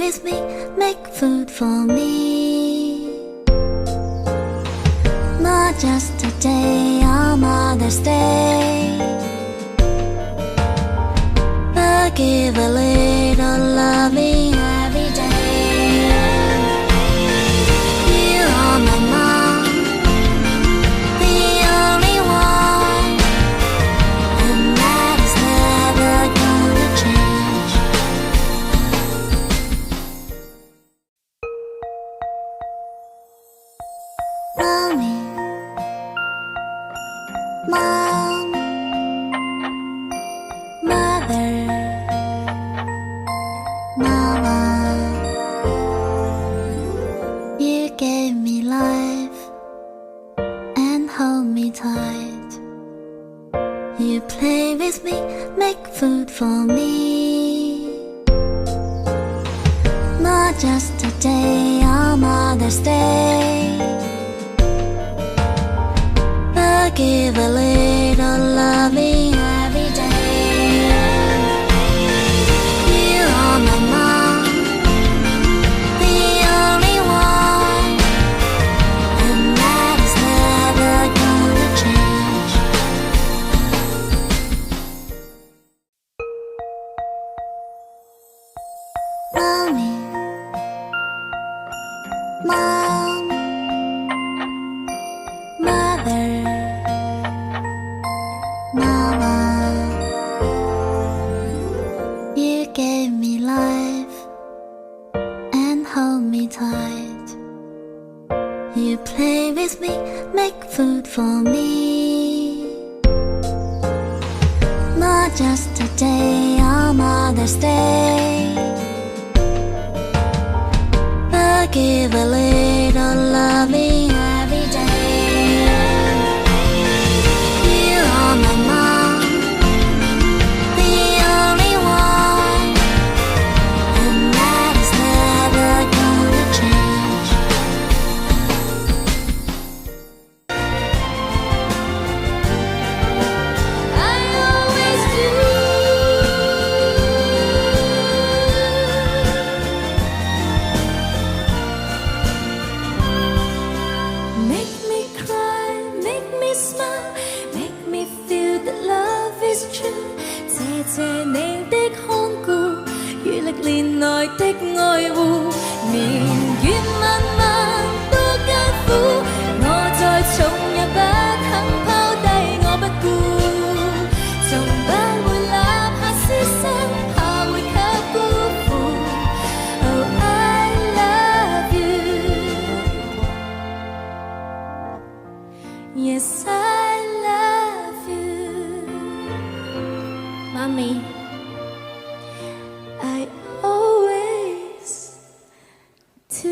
with me, make food for me. Not just a day on Mother's Day, but give a little loving every day. You are my mom, the only one, and that is never gonna change. Mommy, Mom, Mother, Mama, you gave me life and hold me tight. You play with me, make food for me. Not just a day on Mother's Day, but give a little loving every day. You are my mom, the only one, and that is never gonna change. Mommy, Mom, Mother, Mama, you gave me life and hold me tight. You play with me, make food for me. Not just a day on Mother's Day, but give a little loving every day. You are my mom, the only one, and that is never gonna change. I always do. Make me cry, make me smile, make me feel that love is true. 謝謝你的看顧，與歷年來的愛護，年月漫漫都艱苦，我再重也不肯拋低我不顧，從不會立下廝殺，怕會給辜負。Oh, I love you. Yes, I love you. Mommy, I always do.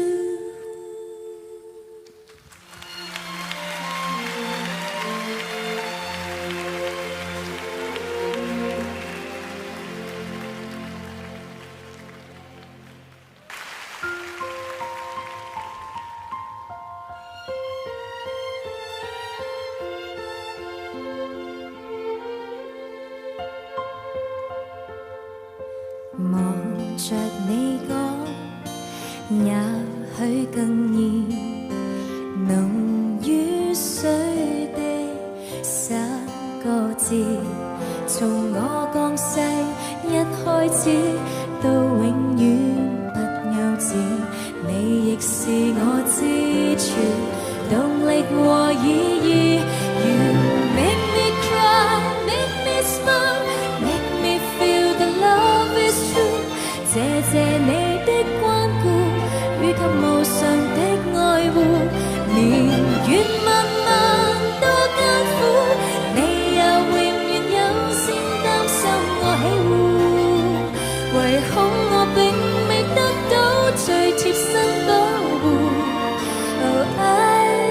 Oh, I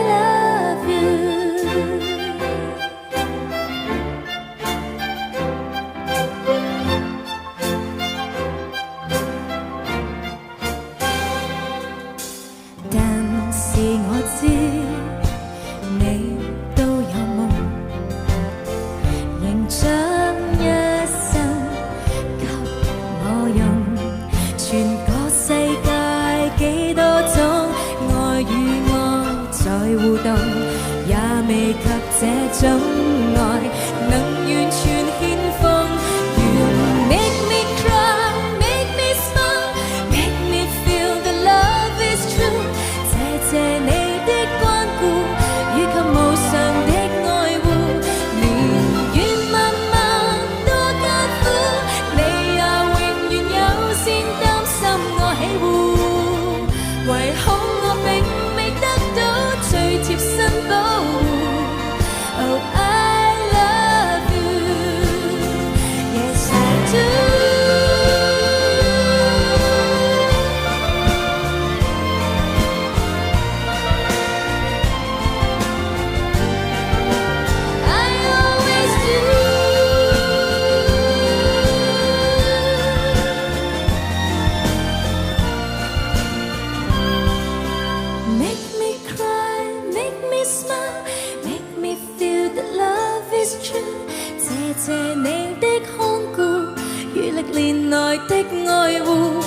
love you. 未及這種愛能完全獻奉。Make me cry, make me smile, make me feel that love is true。謝謝你的關顧，以及無償的愛護，年月漫漫多艱苦，你也永遠優先擔心我喜惡。唯恐我並未得到最貼身保護。Oh, I love you, yes I do。I always do。Make me cry, make me smile, make me feel that love is true。謝謝你的看顧，與歷年來的愛護。